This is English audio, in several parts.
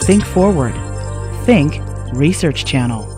Think forward. Think Research Channel.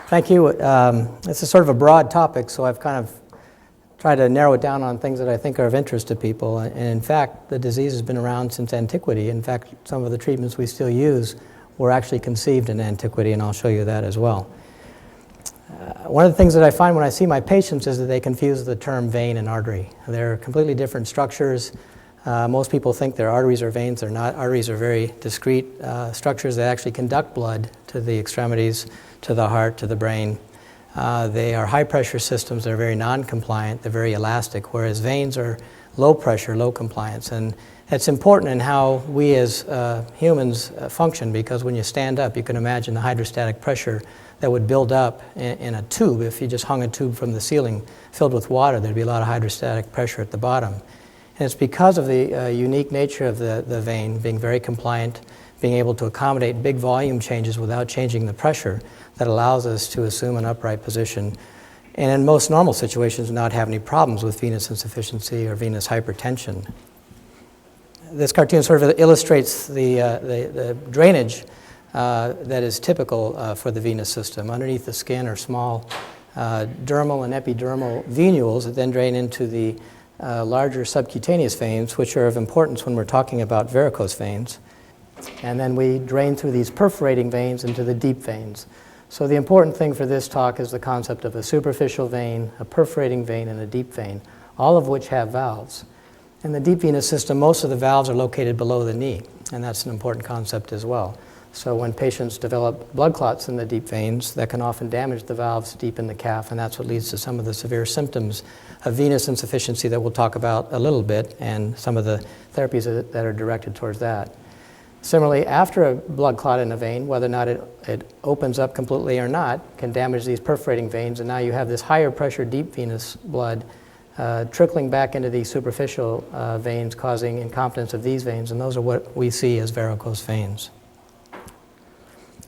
Thank you. This is sort of a broad topic, so I've kind of tried to narrow it down on things that I think are of interest to people. And in fact, the disease has been around since antiquity. In fact, some of the treatments we still use were actually conceived in antiquity, and I'll show you that as well. One of the things that I find when I see my patients is that they confuse the term vein and artery. They're completely different structures. Most people think they're arteries or veins. They're not. Arteries are very discrete structures that actually conduct blood to the extremities, to the heart, to the brain. They are high-pressure systems. They're very non-compliant. They're very elastic, whereas veins are low-pressure, low-compliance. And it's important in how we as humans function, because when you stand up, you can imagine the hydrostatic pressure that would build up in a tube. If you just hung a tube from the ceiling filled with water, there'd be a lot of hydrostatic pressure at the bottom. And it's because of the unique nature of the vein being very compliant, being able to accommodate big volume changes without changing the pressure, that allows us to assume an upright position, and in most normal situations not have any problems with venous insufficiency or venous hypertension. This cartoon sort of illustrates the drainage that is typical for the venous system. Underneath the skin are small dermal and epidermal venules that then drain into the larger subcutaneous veins, which are of importance when we're talking about varicose veins. And then we drain through these perforating veins into the deep veins. So the important thing for this talk is the concept of a superficial vein, a perforating vein, and a deep vein, all of which have valves. In the deep venous system, most of the valves are located below the knee, and that's an important concept as well. So when patients develop blood clots in the deep veins, that can often damage the valves deep in the calf, and that's what leads to some of the severe symptoms of venous insufficiency that we'll talk about a little bit, and some of the therapies that are directed towards that. Similarly, after a blood clot in a vein, whether or not it opens up completely or not, can damage these perforating veins, and now you have this higher pressure deep venous blood trickling back into these superficial veins, causing incompetence of these veins, and those are what we see as varicose veins.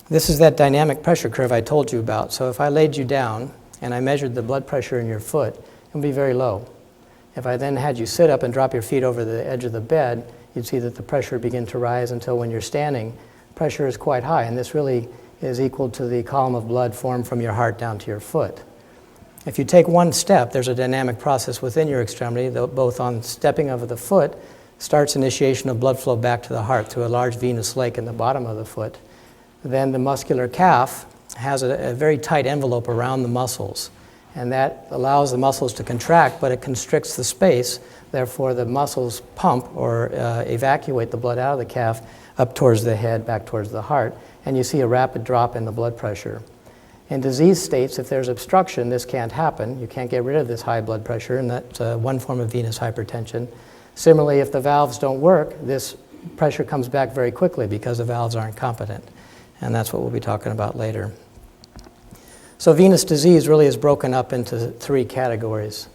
This is that dynamic pressure curve I told you about. So if I laid you down and I measured the blood pressure in your foot, it would be very low. If I then had you sit up and drop your feet over the edge of the bed, you'd see that the pressure begin to rise until when you're standing, pressure is quite high, and this really is equal to the column of blood formed from your heart down to your foot. If you take one step, there's a dynamic process within your extremity, both on stepping of the foot, starts initiation of blood flow back to the heart through a large venous lake in the bottom of the foot. Then the muscular calf has a very tight envelope around the muscles, and that allows the muscles to contract, but it constricts the space. Therefore, the muscles pump or evacuate the blood out of the calf up towards the head, back towards the heart, and you see a rapid drop in the blood pressure. In disease states, if there's obstruction, this can't happen. You can't get rid of this high blood pressure, and that's one form of venous hypertension. Similarly, if the valves don't work, this pressure comes back very quickly because the valves aren't competent, and that's what we'll be talking about later. So venous disease really is broken up into three categories.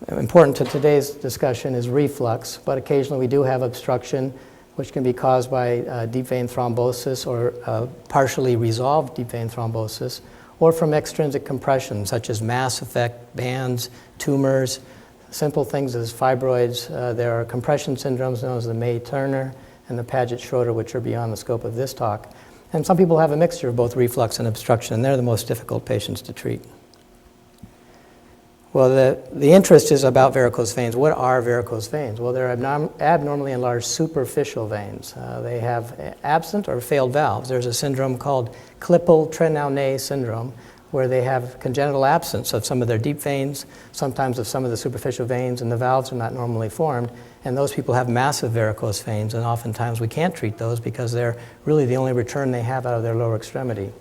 Important to today's discussion is reflux, but occasionally we do have obstruction, which can be caused by deep vein thrombosis or partially resolved deep vein thrombosis, or from extrinsic compression, such as mass effect, bands, tumors, simple things as fibroids. There are compression syndromes known as the May-Turner and the Paget-Schroeder, which are beyond the scope of this talk. And some people have a mixture of both reflux and obstruction, and they're the most difficult patients to treat. Well, the interest is about varicose veins. What are varicose veins? Well, they're abnormally enlarged superficial veins. They have absent or failed valves. There's a syndrome called Klippel-Trenaunay syndrome, where they have congenital absence of some of their deep veins, sometimes of some of the superficial veins, and the valves are not normally formed. And those people have massive varicose veins, and oftentimes we can't treat those because they're really the only return they have out of their lower extremity.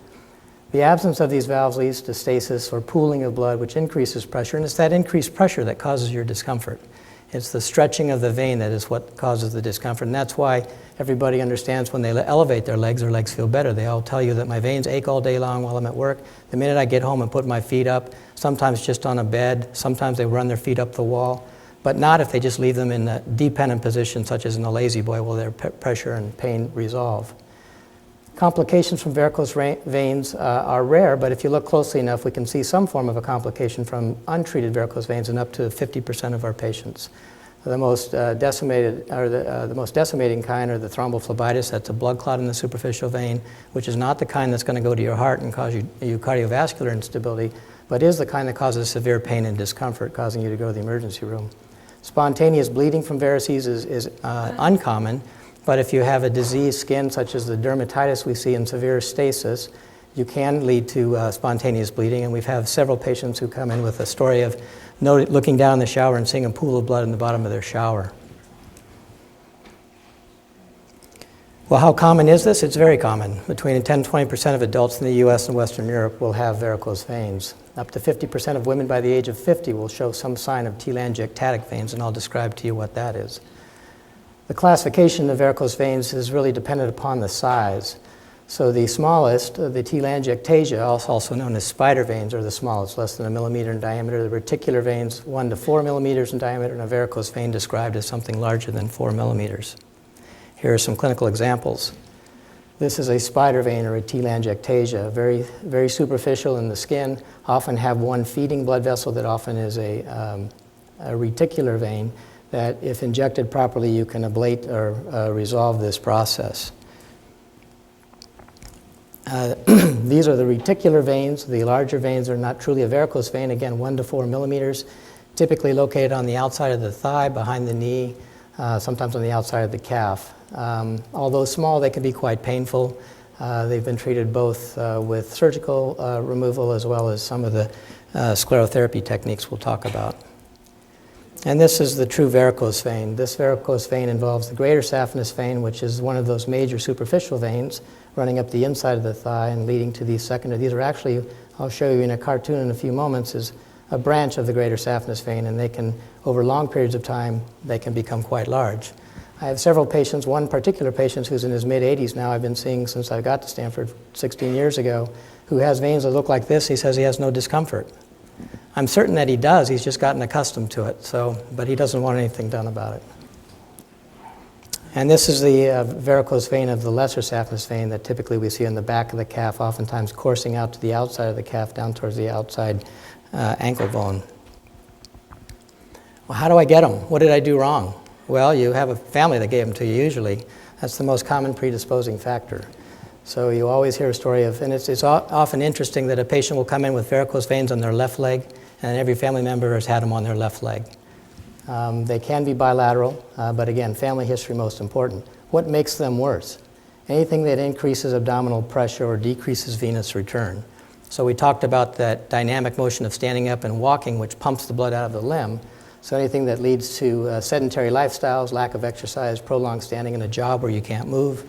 The absence of these valves leads to stasis or pooling of blood, which increases pressure, and it's that increased pressure that causes your discomfort. It's the stretching of the vein that is what causes the discomfort, and that's why everybody understands when they elevate their legs feel better. They all tell you that my veins ache all day long while I'm at work. The minute I get home and put my feet up, sometimes just on a bed, sometimes they run their feet up the wall, but not if they just leave them in a dependent position, such as in a lazy boy, where their pressure and pain resolve. Complications from varicose veins are rare, but if you look closely enough, we can see some form of a complication from untreated varicose veins in up to 50% of our patients. The most decimated, or the most decimating kind, are the thrombophlebitis. That's a blood clot in the superficial vein, which is not the kind that's going to go to your heart and cause you cardiovascular instability, but is the kind that causes severe pain and discomfort, causing you to go to the emergency room. Spontaneous bleeding from varices is uncommon, but if you have a diseased skin, such as the dermatitis we see in severe stasis, you can lead to spontaneous bleeding, and we've had several patients who come in with a story of looking down in the shower and seeing a pool of blood in the bottom of their shower. Well, how common is this? It's very common. Between 10 and 20% of adults in the US and Western Europe will have varicose veins. Up to 50% of women by the age of 50 will show some sign of telangiectatic veins, and I'll describe to you what that is. The classification of varicose veins is really dependent upon the size. So the smallest, the telangiectasia, also known as spider veins, are the smallest, less than 1 millimeter in diameter. The reticular veins, 1 to 4 millimeters in diameter, and a varicose vein described as something larger than 4 millimeters. Here are some clinical examples. This is a spider vein, or a telangiectasia, very, very superficial in the skin, often have one feeding blood vessel that often is a reticular vein that, if injected properly, you can ablate or resolve this process. These are the reticular veins. The larger veins are not truly a varicose vein, again 1 to 4 millimeters, typically located on the outside of the thigh, behind the knee, sometimes on the outside of the calf. Although small, they can be quite painful. They've been treated both with surgical removal as well as some of the sclerotherapy techniques we'll talk about. And this is the true varicose vein. This varicose vein involves the greater saphenous vein, which is one of those major superficial veins running up the inside of the thigh and leading to these secondary. These are actually, I'll show you in a cartoon in a few moments, is a branch of the greater saphenous vein, and they can, over long periods of time, they can become quite large. I have several patients, one particular patient who's in his mid-80s now, I've been seeing since I got to Stanford 16 years ago, who has veins that look like this. He says he has no discomfort. I'm certain that he does. He's just gotten accustomed to it, but he doesn't want anything done about it. And this is the varicose vein of the lesser saphenous vein that typically we see in the back of the calf, oftentimes coursing out to the outside of the calf, down towards the outside ankle bone. Well, how do I get them? What did I do wrong? Well, you have a family that gave them to you usually. That's the most common predisposing factor. So you always hear a story of, and it's often interesting that a patient will come in with varicose veins on their left leg, and every family member has had them on their left leg. They can be bilateral, but again, family history most important. What makes them worse? Anything that increases abdominal pressure or decreases venous return. So we talked about that dynamic motion of standing up and walking, which pumps the blood out of the limb. So anything that leads to sedentary lifestyles, lack of exercise, prolonged standing in a job where you can't move,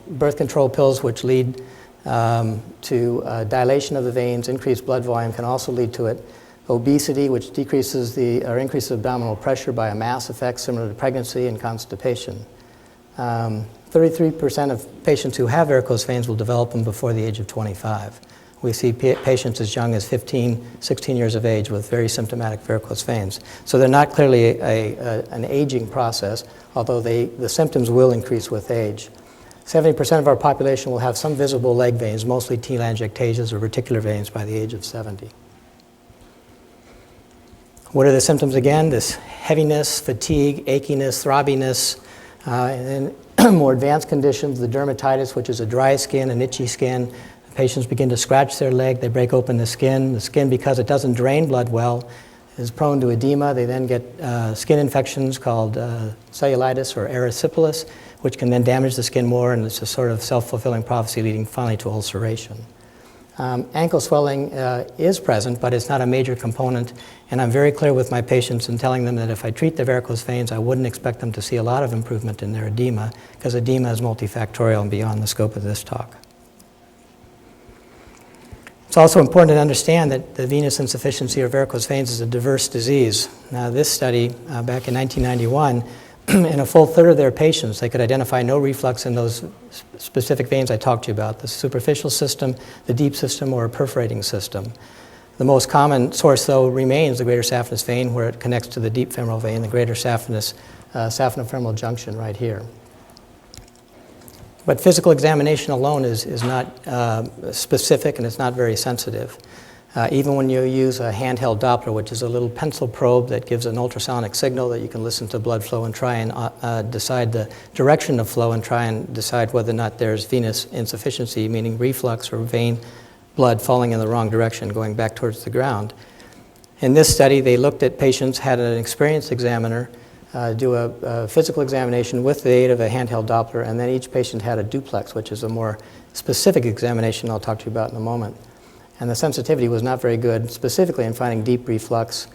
birth control pills which lead to dilation of the veins, increased blood volume can also lead to it. Obesity, which decreases or increases abdominal pressure by a mass effect similar to pregnancy, and constipation. 33% of patients who have varicose veins will develop them before the age of 25. We see patients as young as 15, 16 years of age with very symptomatic varicose veins. So they're not clearly an aging process, although the symptoms will increase with age. 70% of our population will have some visible leg veins, mostly telangiectasias or reticular veins, by the age of 70. What are the symptoms again? This heaviness, fatigue, achiness, throbbiness, and then more advanced conditions, the dermatitis, which is a dry skin, an itchy skin, Patients begin to scratch their leg, they break open the skin. The skin, because it doesn't drain blood well, is prone to edema. They then get skin infections called cellulitis or erysipelas, which can then damage the skin more, and it's a sort of self-fulfilling prophecy leading finally to ulceration. Ankle swelling is present, but it's not a major component, and I'm very clear with my patients in telling them that if I treat the varicose veins, I wouldn't expect them to see a lot of improvement in their edema, because edema is multifactorial and beyond the scope of this talk. It's also important to understand that the venous insufficiency or varicose veins is a diverse disease. Now, this study back in 1991, in a full third of their patients, they could identify no reflux in those specific veins I talked to you about, the superficial system, the deep system, or a perforating system. The most common source, though, remains the greater saphenous vein, where it connects to the deep femoral vein, the greater saphenofemoral junction right here. But physical examination alone is not specific, and it's not very sensitive. Even when you use a handheld Doppler, which is a little pencil probe that gives an ultrasonic signal that you can listen to blood flow and try and decide the direction of flow and try and decide whether or not there's venous insufficiency, meaning reflux or vein blood falling in the wrong direction, going back towards the ground. In this study, they looked at patients, had an experienced examiner do a physical examination with the aid of a handheld Doppler, and then each patient had a duplex, which is a more specific examination I'll talk to you about in a moment. And the sensitivity was not very good, specifically in finding deep reflux.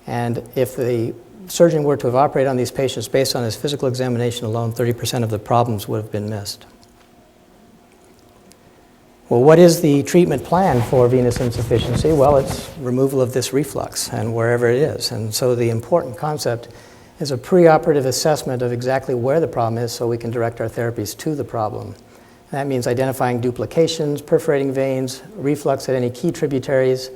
And if the surgeon were to have operated on these patients based on his physical examination alone, 30% of the problems would have been missed. Well, what is the treatment plan for venous insufficiency? Well, it's removal of this reflux and wherever it is. And so the important concept is a preoperative assessment of exactly where the problem is so we can direct our therapies to the problem. That means identifying duplications, perforating veins, reflux at any key tributaries,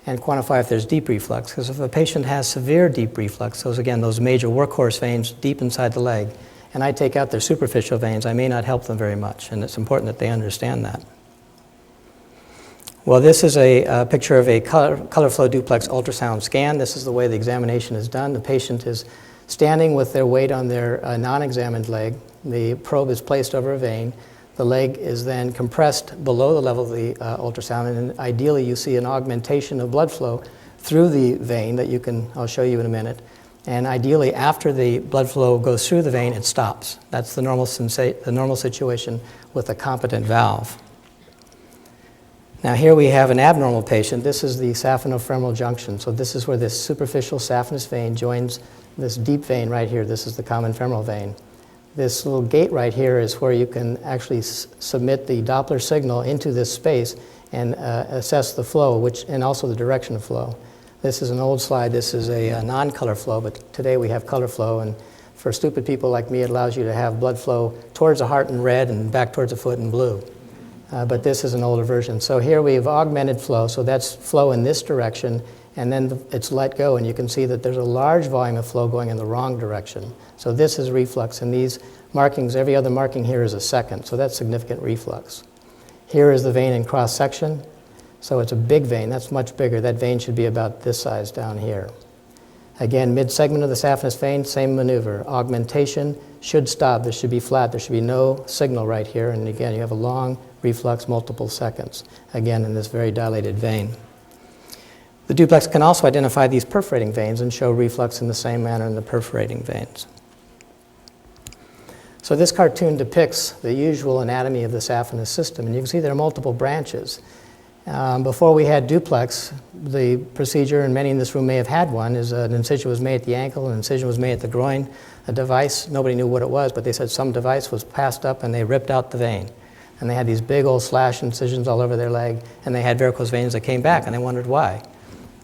and quantify if there's deep reflux. Because if a patient has severe deep reflux, those major workhorse veins deep inside the leg, and I take out their superficial veins, I may not help them very much, and it's important that they understand that. Well, this is a picture of a color flow duplex ultrasound scan. This is the way the examination is done. The patient is standing with their weight on their non-examined leg. The probe is placed over a vein. The leg is then compressed below the level of the ultrasound, and ideally you see an augmentation of blood flow through the vein that I'll show you in a minute. And ideally, after the blood flow goes through the vein, it stops. That's the normal situation with a competent valve. Now here we have an abnormal patient. This is the saphenofemoral junction. So this is where this superficial saphenous vein joins this deep vein right here. This is the common femoral vein. This little gate right here is where you can actually submit the Doppler signal into this space and assess the flow, and also the direction of flow. This is an old slide. This is a non-color flow, but today we have color flow, and for stupid people like me, it allows you to have blood flow towards the heart in red and back towards the foot in blue. But this is an older version. So here we have augmented flow, so that's flow in this direction, and then it's let go, and you can see that there's a large volume of flow going in the wrong direction. So this is reflux, and these markings, every other marking here is a second, so that's significant reflux. Here is the vein in cross-section, so it's a big vein, that's much bigger. That vein should be about this size down here. Again, mid-segment of the saphenous vein, same maneuver. Augmentation should stop, this should be flat, there should be no signal right here, and again, you have a long reflux, multiple seconds, again, in this very dilated vein. The duplex can also identify these perforating veins and show reflux in the same manner in the perforating veins. So this cartoon depicts the usual anatomy of the saphenous system, and you can see there are multiple branches. Before we had duplex, the procedure, and many in this room may have had one, is an incision was made at the ankle, an incision was made at the groin, a device, nobody knew what it was, but they said some device was passed up and they ripped out the vein. And they had these big old slash incisions all over their leg, and they had varicose veins that came back, and they wondered why.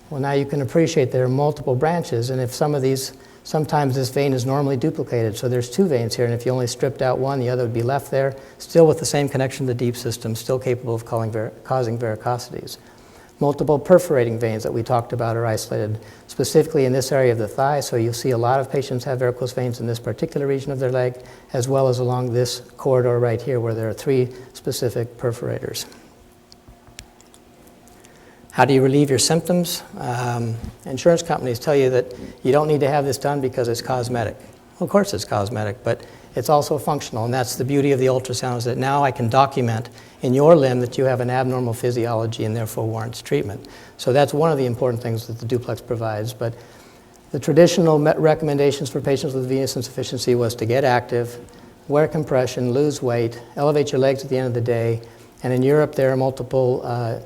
Well, now you can appreciate there are multiple branches, and if sometimes this vein is normally duplicated, so there's two veins here, and if you only stripped out one, the other would be left there, still with the same connection to the deep system, still capable of causing varicosities. Multiple perforating veins that we talked about are isolated, specifically in this area of the thigh, so you'll see a lot of patients have varicose veins in this particular region of their leg, as well as along this corridor right here where there are 3 specific perforators. How do you relieve your symptoms? Insurance companies tell you that you don't need to have this done because it's cosmetic. Well, of course it's cosmetic, but it's also functional, and that's the beauty of the ultrasound, is that now I can document in your limb that you have an abnormal physiology and therefore warrants treatment. So that's one of the important things that the duplex provides. But the traditional recommendations for patients with venous insufficiency was to get active, wear compression, lose weight, elevate your legs at the end of the day. And in Europe, there are multiple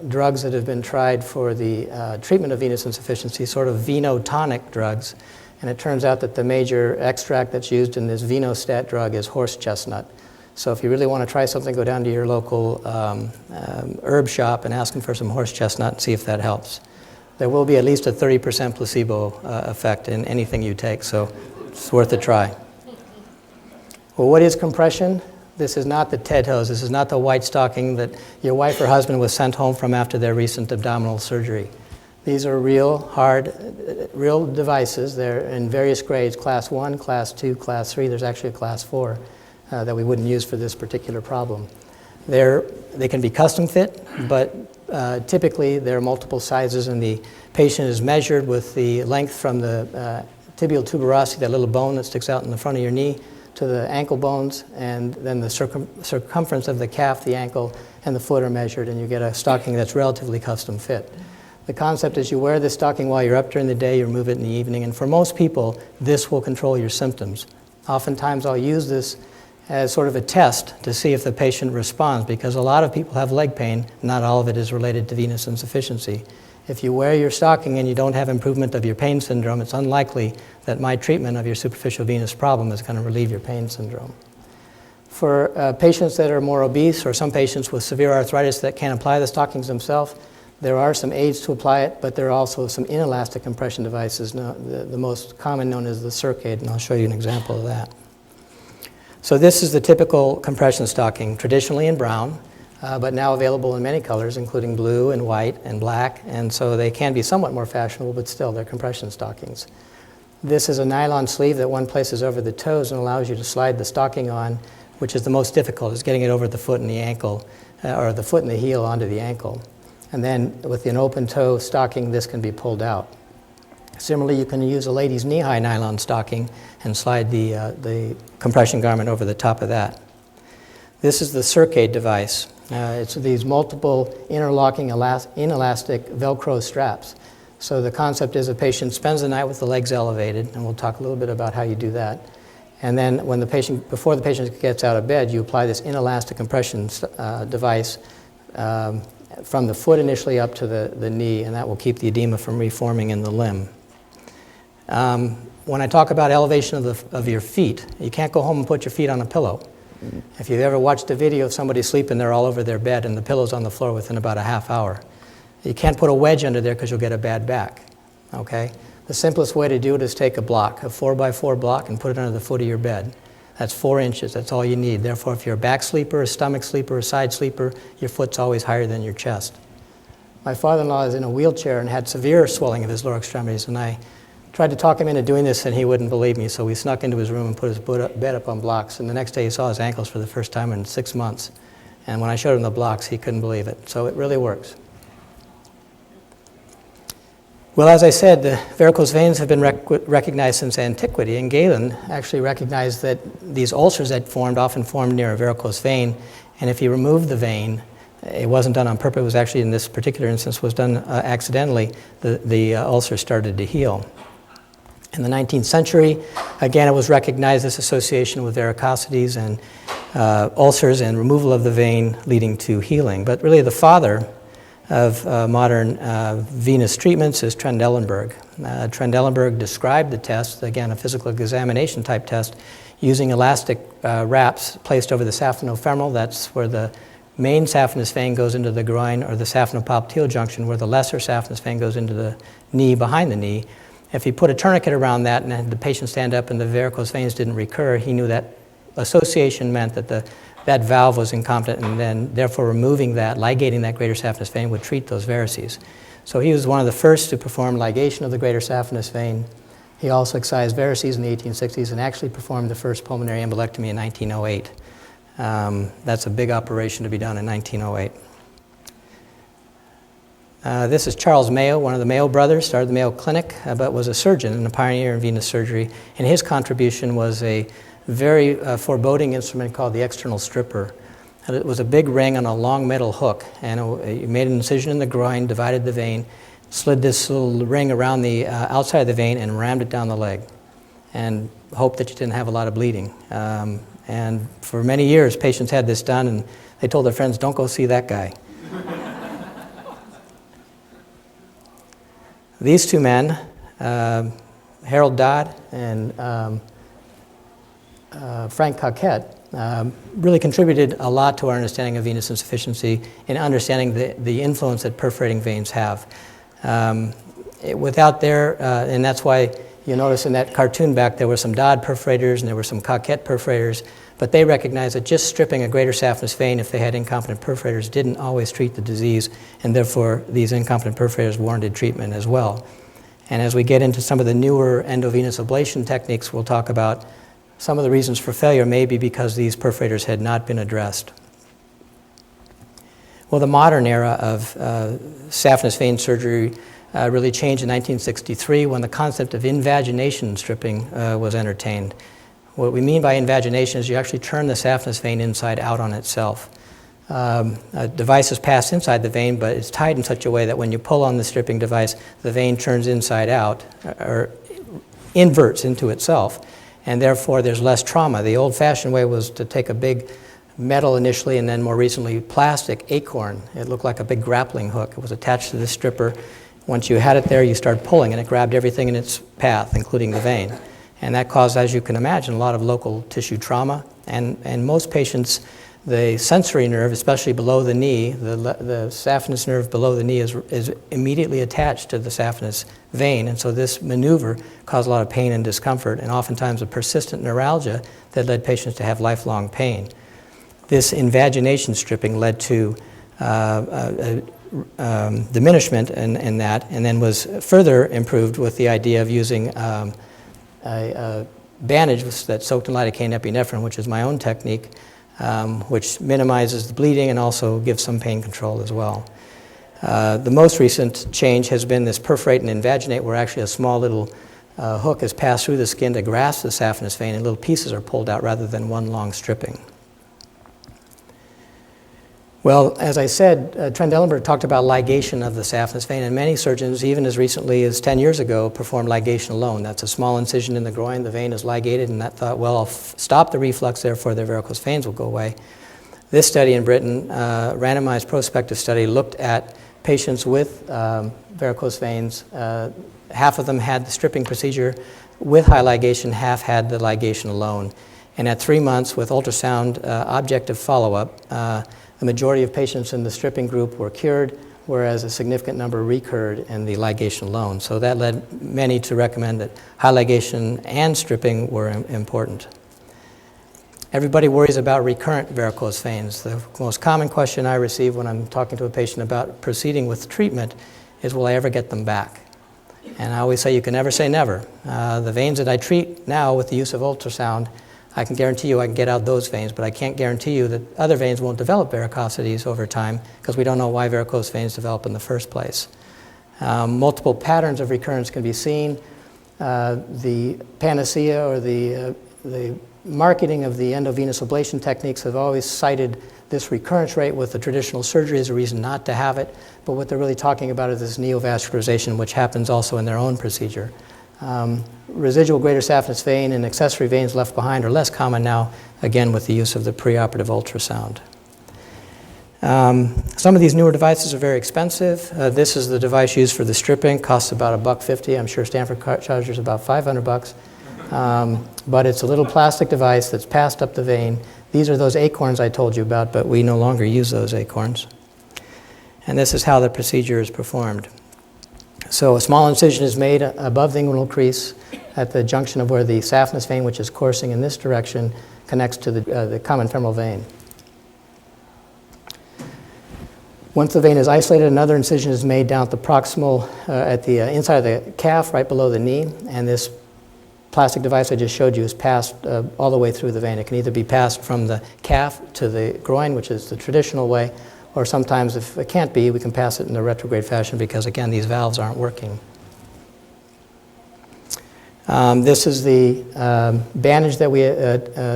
drugs that have been tried for the treatment of venous insufficiency, sort of venotonic drugs. And it turns out that the major extract that's used in this venostat drug is horse chestnut. So if you really want to try something, go down to your local herb shop and ask them for some horse chestnut and see if that helps. There will be at least a 30% placebo effect in anything you take, so it's worth a try. Well, what is compression? This is not the TED hose. This is not the white stocking that your wife or husband was sent home from after their recent abdominal surgery. These are real, hard, real devices. They're in various grades, class 1, class 2, class 3. There's actually a class 4 that we wouldn't use for this particular problem. They can be custom fit, but typically there are multiple sizes, and the patient is measured with the length from the tibial tuberosity, that little bone that sticks out in the front of your knee, to the ankle bones, and then the circumference of the calf, the ankle, and the foot are measured, and you get a stocking that's relatively custom fit. The concept is you wear this stocking while you're up during the day, you remove it in the evening, and for most people, this will control your symptoms. Oftentimes I'll use this as sort of a test to see if the patient responds, because a lot of people have leg pain, not all of it is related to venous insufficiency. If you wear your stocking and you don't have improvement of your pain syndrome, it's unlikely that my treatment of your superficial venous problem is going to relieve your pain syndrome. For patients that are more obese, or some patients with severe arthritis that can't apply the stockings themselves, there are some aids to apply it, but there are also some inelastic compression devices. The most common known is the Circade, and I'll show you an example of that. So this is the typical compression stocking, traditionally in brown, but now available in many colors, including blue and white and black, and so they can be somewhat more fashionable, but still they're compression stockings. This is a nylon sleeve that one places over the toes and allows you to slide the stocking on, which is the most difficult, is getting it over the foot and the ankle, or the foot and the heel onto the ankle. And then with an open toe stocking, this can be pulled out. Similarly, you can use a lady's knee-high nylon stocking and slide the compression garment over the top of that. This is the Circade device. It's these multiple interlocking inelastic Velcro straps. So the concept is a patient spends the night with the legs elevated, and we'll talk a little bit about how you do that. And then when before the patient gets out of bed, you apply this inelastic compression device from the foot initially up to the knee, and that will keep the edema from reforming in the limb. When I talk about elevation of your feet, you can't go home and put your feet on a pillow. If you've ever watched a video of somebody sleeping there all over their bed and the pillow's on the floor within about a half hour, you can't put a wedge under there because you'll get a bad back, okay? The simplest way to do it is take a block, a 4x4 block, and put it under the foot of your bed. That's 4 inches, that's all you need. Therefore, if you're a back sleeper, a stomach sleeper, a side sleeper, your foot's always higher than your chest. My father-in-law is in a wheelchair and had severe swelling of his lower extremities, and I tried to talk him into doing this, and he wouldn't believe me, so we snuck into his room and put his bed up on blocks, and the next day he saw his ankles for the first time in 6 months. And when I showed him the blocks, he couldn't believe it. So it really works. Well, as I said, the varicose veins have been recognized since antiquity, and Galen actually recognized that these ulcers that often formed near a varicose vein, and if you remove the vein, it wasn't done on purpose, it was actually, in this particular instance, was done accidentally, the ulcer started to heal. In the 19th century, again, it was recognized, this association with varicosities and ulcers and removal of the vein leading to healing. But really the father of modern venous treatments is Trendelenburg. Trendelenburg described the test, again, a physical examination type test, using elastic wraps placed over the saphenofemoral. That's where the main saphenous vein goes into the groin, or the saphenopopliteal junction, where the lesser saphenous vein goes into the knee, behind the knee. If he put a tourniquet around that and had the patient stand up and the varicose veins didn't recur, he knew that association meant that that valve was incompetent, and then therefore removing that, ligating that greater saphenous vein would treat those varices. So he was one of the first to perform ligation of the greater saphenous vein. He also excised varices in the 1860s and actually performed the first pulmonary embolectomy in 1908. That's a big operation to be done in 1908. This is Charles Mayo, one of the Mayo brothers, started the Mayo Clinic, but was a surgeon and a pioneer in venous surgery. And his contribution was a very foreboding instrument called the external stripper. And it was a big ring on a long metal hook, and you made an incision in the groin, divided the vein, slid this little ring around the outside of the vein and rammed it down the leg, and hoped that you didn't have a lot of bleeding. And for many years, patients had this done, and they told their friends, "Don't go see that guy." These two men, Harold Dodd and Frank Coquette, really contributed a lot to our understanding of venous insufficiency in understanding the influence that perforating veins have. Without their, and that's why you notice in that cartoon back there were some Dodd perforators and there were some Coquette perforators, but they recognized that just stripping a greater saphenous vein if they had incompetent perforators didn't always treat the disease, and therefore these incompetent perforators warranted treatment as well. And as we get into some of the newer endovenous ablation techniques, we'll talk about some of the reasons for failure may be because these perforators had not been addressed. Well, the modern era of saphenous vein surgery really changed in 1963 when the concept of invagination stripping was entertained. What we mean by invagination is you actually turn the saphenous vein inside out on itself. A device is passed inside the vein, but it's tied in such a way that when you pull on the stripping device, the vein turns inside out, or inverts into itself, and therefore there's less trauma. The old-fashioned way was to take a big metal initially, and then more recently plastic acorn. It looked like a big grappling hook. It was attached to the stripper. Once you had it there, you start pulling, and it grabbed everything in its path, including the vein. And that caused, as you can imagine, a lot of local tissue trauma. And most patients, the sensory nerve, especially below the knee, the saphenous nerve below the knee is immediately attached to the saphenous vein. And so this maneuver caused a lot of pain and discomfort, and oftentimes a persistent neuralgia that led patients to have lifelong pain. This invagination stripping led to diminishment in that, and then was further improved with the idea of using a bandage that's soaked in lidocaine epinephrine, which is my own technique, which minimizes the bleeding and also gives some pain control as well. The most recent change has been this perforate and invaginate, where actually a small little hook is passed through the skin to grasp the saphenous vein, and little pieces are pulled out rather than one long stripping. Well, as I said, Trent Ellenberg talked about ligation of the saphenous vein, and many surgeons, even as recently as 10 years ago, performed ligation alone. That's a small incision in the groin, the vein is ligated, and that thought, well, I'll stop the reflux, therefore their varicose veins will go away. This study in Britain, randomized prospective study, looked at patients with varicose veins. Half of them had the stripping procedure with high ligation, half had the ligation alone. And at 3 months with ultrasound objective follow-up, the majority of patients in the stripping group were cured, whereas a significant number recurred in the ligation alone. So that led many to recommend that high ligation and stripping were important. Everybody worries about recurrent varicose veins. The most common question I receive when I'm talking to a patient about proceeding with treatment is, will I ever get them back? And I always say you can never say never. The veins that I treat now with the use of ultrasound, I can guarantee you I can get out those veins, but I can't guarantee you that other veins won't develop varicosities over time because we don't know why varicose veins develop in the first place. Multiple patterns of recurrence can be seen. The panacea or the marketing of the endovenous ablation techniques have always cited this recurrence rate with the traditional surgery as a reason not to have it, but what they're really talking about is this neovascularization, which happens also in their own procedure. Residual greater saphenous vein and accessory veins left behind are less common now, again with the use of the preoperative ultrasound. Some of these newer devices are very expensive. This is the device used for the stripping, costs about $150. I'm sure Stanford charges about $500. But it's a little plastic device that's passed up the vein. These are those acorns I told you about, but we no longer use those acorns. And this is how the procedure is performed. So a small incision is made above the inguinal crease at the junction of where the saphenous vein, which is coursing in this direction, connects to the common femoral vein. Once the vein is isolated, another incision is made down at the proximal, at the inside of the calf, right below the knee, and this plastic device I just showed you is passed all the way through the vein. It can either be passed from the calf to the groin, which is the traditional way, or sometimes if it can't be, we can pass it in a retrograde fashion because, again, these valves aren't working. This is the bandage that we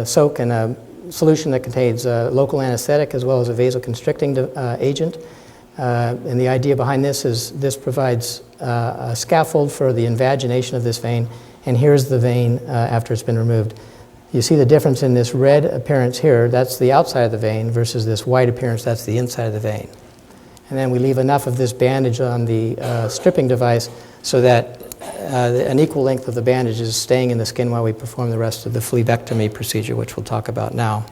soak in a solution that contains local anesthetic as well as a vasoconstricting agent. And the idea behind this is this provides a scaffold for the invagination of this vein, and here's the vein after it's been removed. You see the difference in this red appearance here, that's the outside of the vein, versus this white appearance, that's the inside of the vein. And then we leave enough of this bandage on the stripping device so that an equal length of the bandage is staying in the skin while we perform the rest of the phlebectomy procedure, which we'll talk about now.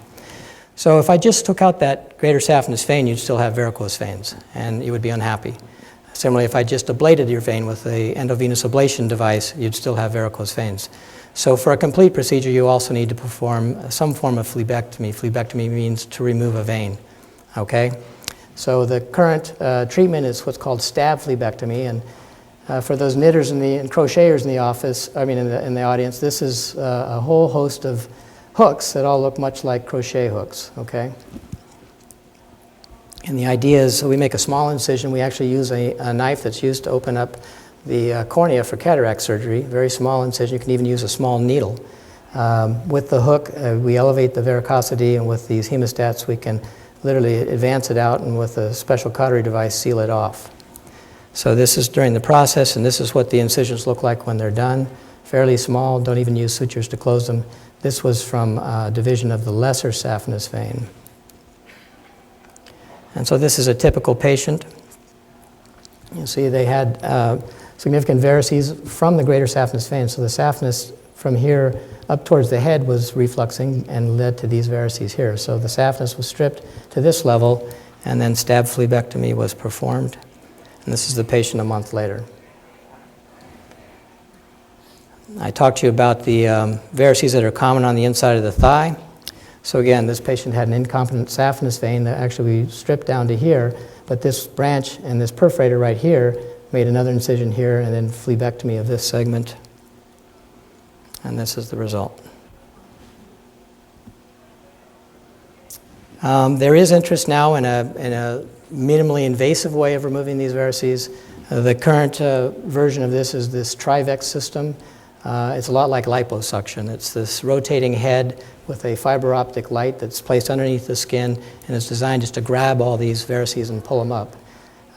So if I just took out that greater saphenous vein, you'd still have varicose veins, and you would be unhappy. Similarly, if I just ablated your vein with the endovenous ablation device, you'd still have varicose veins. So for a complete procedure, you also need to perform some form of phlebectomy. Phlebectomy means to remove a vein, okay? So the current treatment is what's called stab phlebectomy, and for those knitters and crocheters in the office, in the audience, this is a whole host of hooks that all look much like crochet hooks, okay? And the idea is, so we make a small incision. We actually use a knife that's used to open up the cornea for cataract surgery, very small incision. You can even use a small needle. With the hook, we elevate the varicosity, and with these hemostats, we can literally advance it out, and with a special cautery device, seal it off. So this is during the process, and this is what the incisions look like when they're done. Fairly small, don't even use sutures to close them. This was from division of the lesser saphenous vein. And so this is a typical patient. You see they had significant varices from the greater saphenous vein. So the saphenous from here up towards the head was refluxing and led to these varices here. So the saphenous was stripped to this level, and then stab phlebectomy was performed. And this is the patient a month later. I talked to you about the varices that are common on the inside of the thigh. So again, this patient had an incompetent saphenous vein that actually we stripped down to here, but this branch and this perforator right here made another incision here, and then phlebectomy of this segment. And this is the result. There is interest now in a minimally invasive way of removing these varices. The current version of this is this Trivex system. It's a lot like liposuction. It's this rotating head with a fiber optic light that's placed underneath the skin, and it's designed just to grab all these varices and pull them up.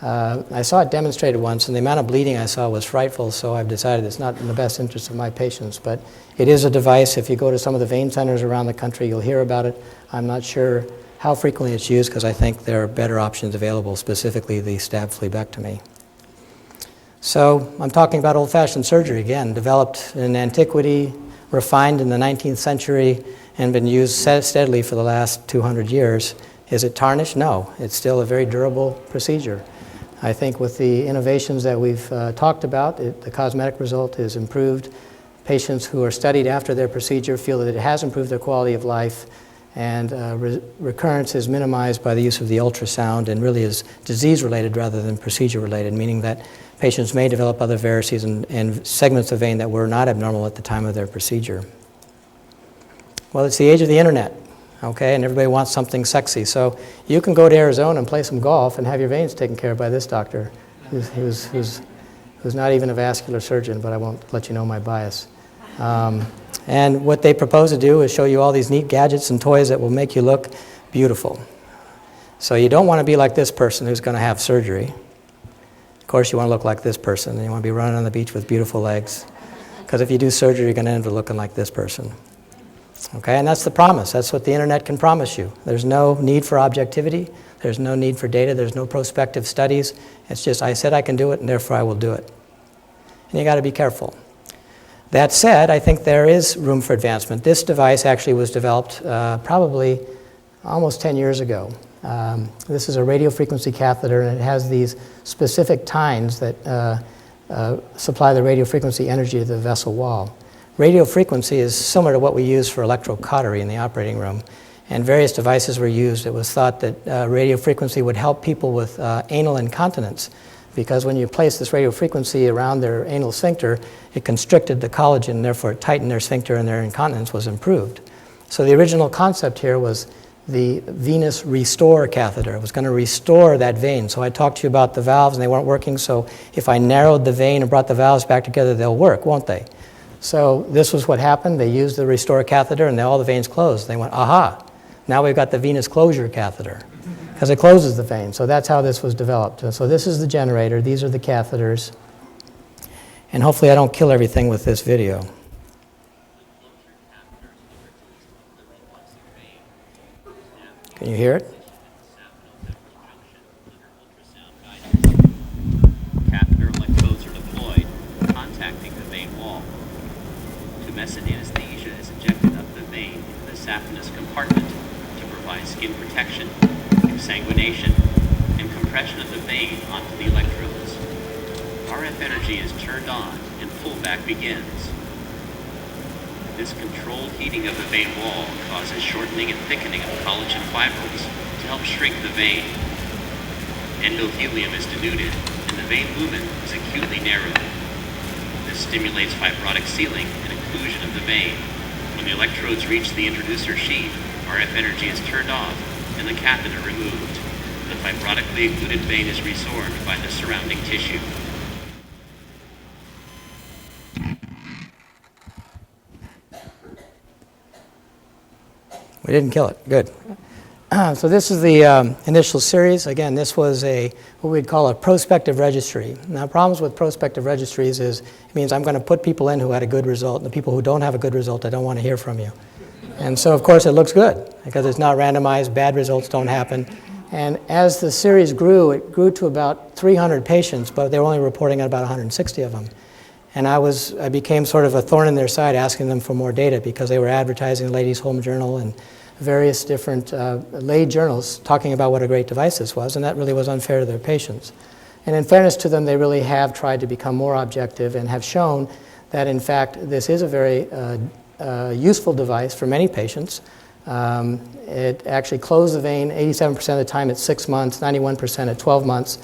I saw it demonstrated once, and the amount of bleeding I saw was frightful, so I've decided it's not in the best interest of my patients. But it is a device. If you go to some of the vein centers around the country, you'll hear about it. I'm not sure how frequently it's used because I think there are better options available, specifically the stab phlebectomy. So I'm talking about old-fashioned surgery, again, developed in antiquity, refined in the 19th century, and been used steadily for the last 200 years. Is it tarnished? No. It's still a very durable procedure. I think with the innovations that we've talked about, the cosmetic result is improved. Patients who are studied after their procedure feel that it has improved their quality of life, and recurrence is minimized by the use of the ultrasound and really is disease-related rather than procedure-related, meaning that patients may develop other varices and segments of vein that were not abnormal at the time of their procedure. Well, it's the age of the internet, okay, and everybody wants something sexy. So you can go to Arizona and play some golf and have your veins taken care of by this doctor who's not even a vascular surgeon, but I won't let you know my bias. And what they propose to do is show you all these neat gadgets and toys that will make you look beautiful. So you don't want to be like this person who's going to have surgery. Of course, you want to look like this person, and you want to be running on the beach with beautiful legs. Because if you do surgery, you're going to end up looking like this person. Okay, and that's the promise. That's what the internet can promise you. There's no need for objectivity. There's no need for data. There's no prospective studies. It's just, I said I can do it, and therefore I will do it. And you got to be careful. That said, I think there is room for advancement. This device actually was developed probably almost 10 years ago. This is a radiofrequency catheter, and it has these specific tines that supply the radiofrequency energy to the vessel wall. Radiofrequency is similar to what we use for electrocautery in the operating room, and various devices were used. It was thought that radiofrequency would help people with anal incontinence, because when you place this radiofrequency around their anal sphincter, it constricted the collagen, and therefore it tightened their sphincter, and their incontinence was improved. So the original concept here was the venous restore catheter. It was going to restore that vein. So I talked to you about the valves, and they weren't working, so if I narrowed the vein and brought the valves back together, they'll work, won't they? So this was what happened. They used the Restore catheter, and all the veins closed. They went, aha, now we've got the venous closure catheter, because it closes the vein. So that's how this was developed. So this is the generator. These are the catheters. And hopefully I don't kill everything with this video. Can you hear it? Catheter electrodes are deployed, contacting the vein wall. Tumescent anesthesia is injected up the vein into the saphenous compartment to provide skin protection, exsanguination, and compression of the vein onto the electrodes. RF energy is turned on and pullback begins. This controlled heating of the vein wall causes shortening and thickening of collagen fibrils to help shrink the vein. Endothelium is denuded, and the vein lumen is acutely narrowed. This stimulates fibrotic sealing and occlusion of the vein. When the electrodes reach the introducer sheath, RF energy is turned off and the catheter removed. The fibrotically occluded vein is resorbed by the surrounding tissue. We didn't kill it. Good. So this is the initial series. Again, this was what we'd call a prospective registry. Now, problems with prospective registries is it means I'm going to put people in who had a good result, and the people who don't have a good result, I don't want to hear from you. And so, of course, it looks good because it's not randomized. Bad results don't happen. And as the series grew, it grew to about 300 patients, but they were only reporting on about 160 of them. And I became sort of a thorn in their side asking them for more data because they were advertising the Ladies' Home Journal and various different lay journals talking about what a great device this was, and that really was unfair to their patients. And in fairness to them, they really have tried to become more objective and have shown that, in fact, this is a very useful device for many patients. It actually closed the vein 87% of the time at 6 months, 91% at 12 months.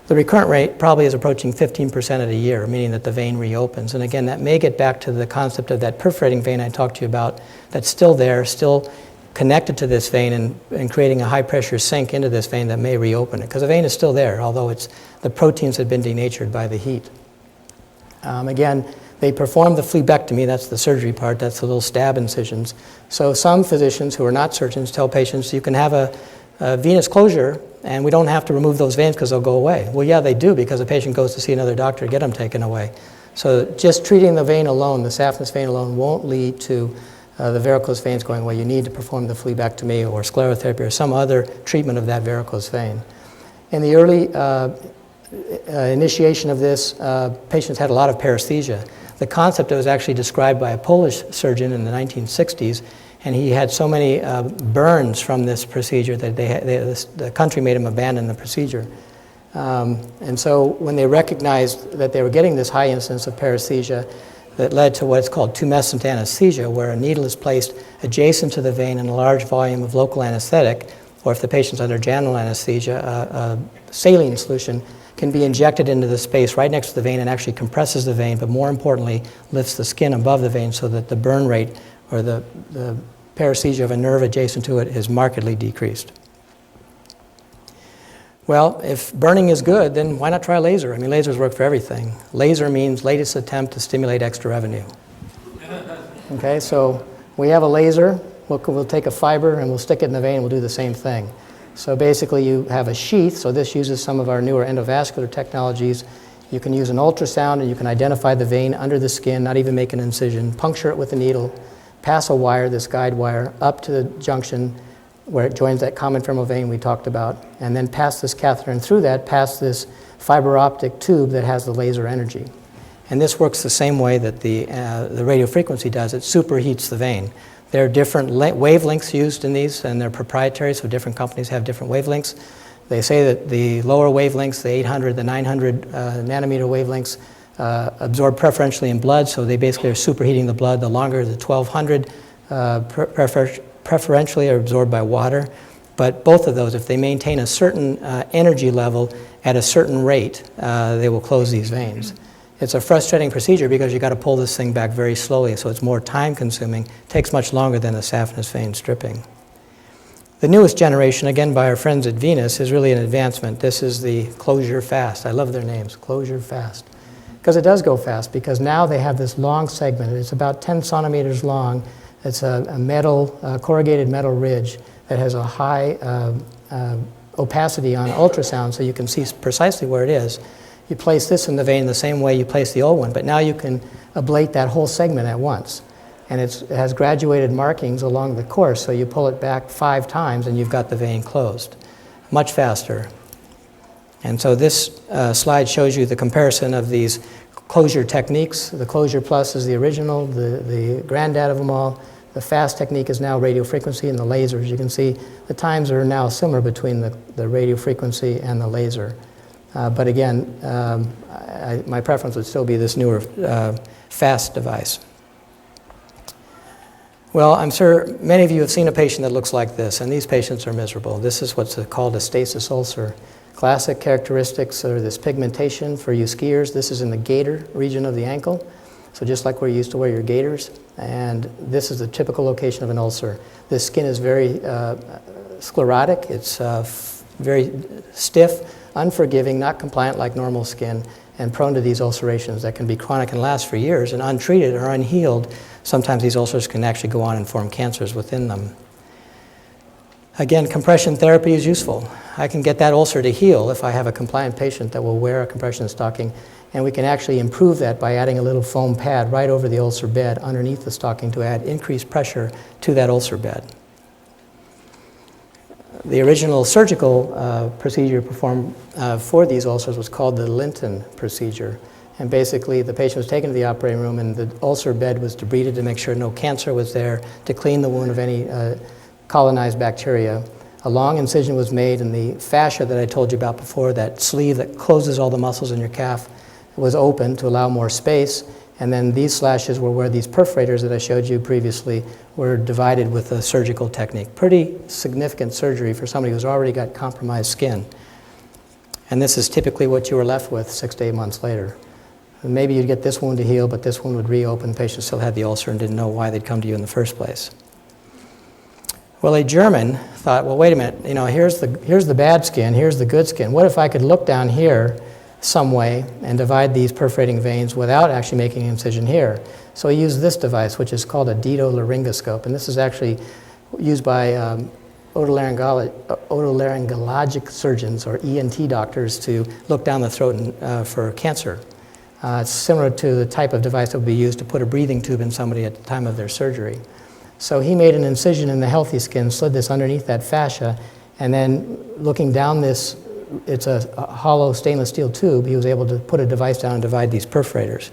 The recurrent rate probably is approaching 15% at a year, meaning that the vein reopens. And again, that may get back to the concept of that perforating vein I talked to you about that's still there, still connected to this vein and creating a high-pressure sink into this vein that may reopen it. Because the vein is still there, although the proteins have been denatured by the heat. Again, they perform the phlebectomy, that's the surgery part, that's the little stab incisions. So some physicians who are not surgeons tell patients you can have a venous closure and we don't have to remove those veins because they'll go away. Well, yeah, they do because the patient goes to see another doctor to get them taken away. So just treating the vein alone, the saphenous vein alone, won't lead to the varicose veins going away. You need to perform the phlebectomy or sclerotherapy or some other treatment of that varicose vein. In the early initiation of this, patients had a lot of paresthesia. The concept was actually described by a Polish surgeon in the 1960s, and he had so many burns from this procedure that the country made him abandon the procedure. And so when they recognized that they were getting this high incidence of paresthesia, that led to what's called tumescent anesthesia, where a needle is placed adjacent to the vein in a large volume of local anesthetic, or if the patient's under general anesthesia, a saline solution can be injected into the space right next to the vein and actually compresses the vein, but more importantly, lifts the skin above the vein so that the burn rate or the paresthesia of a nerve adjacent to it is markedly decreased. Well, if burning is good, then why not try laser? I mean, lasers work for everything. Laser means latest attempt to stimulate extra revenue. Okay, so we have a laser. We'll take a fiber and we'll stick it in the vein and we'll do the same thing. So basically you have a sheath, so this uses some of our newer endovascular technologies. You can use an ultrasound and you can identify the vein under the skin, not even make an incision, puncture it with a needle, pass a wire, this guide wire, up to the junction where it joins that common femoral vein we talked about, and then pass this catheter, and through that pass this fiber optic tube that has the laser energy. And this works the same way that the radiofrequency does. It superheats the vein. There are different wavelengths used in these, and they're proprietary, so different companies have different wavelengths. They say that the lower wavelengths, the 800, the 900 nanometer wavelengths, absorb preferentially in blood, so they basically are superheating the blood. The longer, the 1200, preferentially are absorbed by water. But both of those, if they maintain a certain energy level at a certain rate, they will close these veins. It's a frustrating procedure because you've got to pull this thing back very slowly, so it's more time consuming. It takes much longer than the saphenous vein stripping. The newest generation, again by our friends at Venus, is really an advancement. This is the Closure Fast. I love their names, Closure Fast. Because it does go fast, because now they have this long segment. It's about 10 centimeters long. It's a metal, corrugated metal ridge that has a high opacity on ultrasound, so you can see precisely where it is. You place this in the vein the same way you place the old one, but now you can ablate that whole segment at once. And it has graduated markings along the course, so you pull it back 5 times and you've got the vein closed. Much faster. And so this slide shows you the comparison of these closure techniques. The Closure Plus is the original, the granddad of them all. The fast technique is now radiofrequency, and the lasers. You can see the times are now similar between the radiofrequency and the laser. But again, my preference would still be this newer fast device. Well, I'm sure many of you have seen a patient that looks like this, and these patients are miserable. This is what's called a stasis ulcer. Classic characteristics are this pigmentation for you skiers. This is in the gaiter region of the ankle, so just like where you used to wear your gaiters. And this is the typical location of an ulcer. This skin is very sclerotic. It's very stiff, unforgiving, not compliant like normal skin, and prone to these ulcerations that can be chronic and last for years. And untreated or unhealed, sometimes these ulcers can actually go on and form cancers within them. Again, compression therapy is useful. I can get that ulcer to heal if I have a compliant patient that will wear a compression stocking, and we can actually improve that by adding a little foam pad right over the ulcer bed underneath the stocking to add increased pressure to that ulcer bed. The original surgical procedure performed for these ulcers was called the Linton procedure. And basically, the patient was taken to the operating room, and the ulcer bed was debrided to make sure no cancer was there, to clean the wound of any colonized bacteria. A long incision was made, and the fascia that I told you about before, that sleeve that closes all the muscles in your calf, was open to allow more space. And then these slashes were where these perforators that I showed you previously were divided with a surgical technique. Pretty significant surgery for somebody who's already got compromised skin. And this is typically what you were left with 6 to 8 months later. And maybe you'd get this wound to heal, but this wound would reopen. The patient still had the ulcer and didn't know why they'd come to you in the first place. Well, a German thought, well, wait a minute, here's the bad skin, here's the good skin. What if I could look down here some way and divide these perforating veins without actually making an incision here? So he used this device, which is called a otolaryngoscope, and this is actually used by otolaryngologic surgeons or ENT doctors to look down the throat for cancer. It's similar to the type of device that would be used to put a breathing tube in somebody at the time of their surgery. So he made an incision in the healthy skin, slid this underneath that fascia, and then looking down this, it's a hollow stainless steel tube, he was able to put a device down and divide these perforators.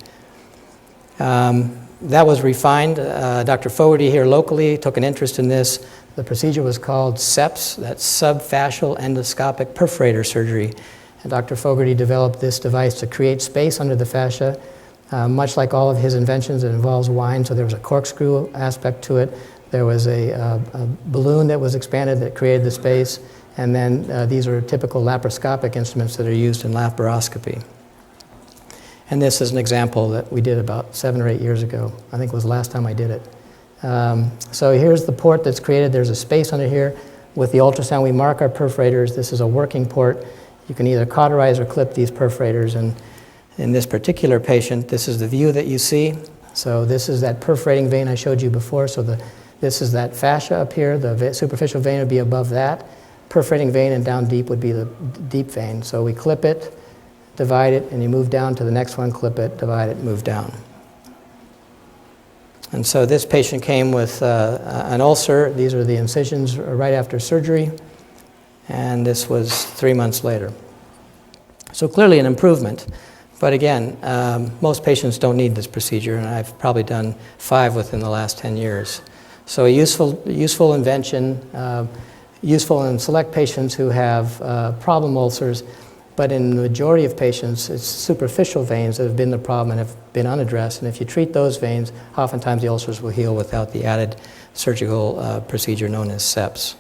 That was refined. Dr. Fogarty here locally took an interest in this. The procedure was called SEPS, that's subfascial endoscopic perforator surgery. And Dr. Fogarty developed this device to create space under the fascia. Much like all of his inventions, it involves wine, so there was a corkscrew aspect to it. There was a balloon that was expanded that created the space, and then these are typical laparoscopic instruments that are used in laparoscopy. And this is an example that we did about 7 or 8 years ago. I think it was the last time I did it. So here's the port that's created. There's a space under here. With the ultrasound, we mark our perforators. This is a working port. You can either cauterize or clip these perforators, and in this particular patient, this is the view that you see. So this is that perforating vein I showed you before. So this is that fascia up here. The superficial vein would be above that. Perforating vein and down deep would be the deep vein. So we clip it, divide it, and you move down to the next one, clip it, divide it, move down. And so this patient came with an ulcer. These are the incisions right after surgery. And this was 3 months later. So clearly an improvement. But again, most patients don't need this procedure, and I've probably done 5 within the last 10 years. So a useful invention, useful in select patients who have problem ulcers, but in the majority of patients, it's superficial veins that have been the problem and have been unaddressed. And if you treat those veins, oftentimes the ulcers will heal without the added surgical procedure known as SEPS.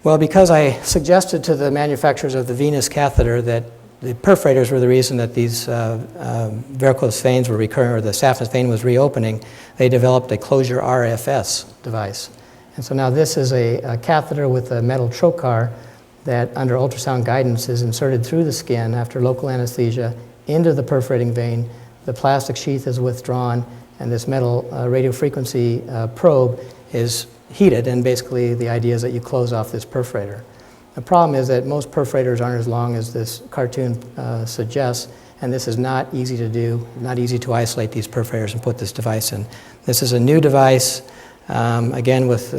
Well, because I suggested to the manufacturers of the venous catheter that the perforators were the reason that these varicose veins were recurring, or the saphenous vein was reopening, they developed a closure RFS device. And so now this is a catheter with a metal trocar that under ultrasound guidance is inserted through the skin after local anesthesia into the perforating vein, the plastic sheath is withdrawn, and this metal radiofrequency probe is heated, and basically the idea is that you close off this perforator. The problem is that most perforators aren't as long as this cartoon suggests, and this is not easy to do, not easy to isolate these perforators and put this device in. This is a new device, again with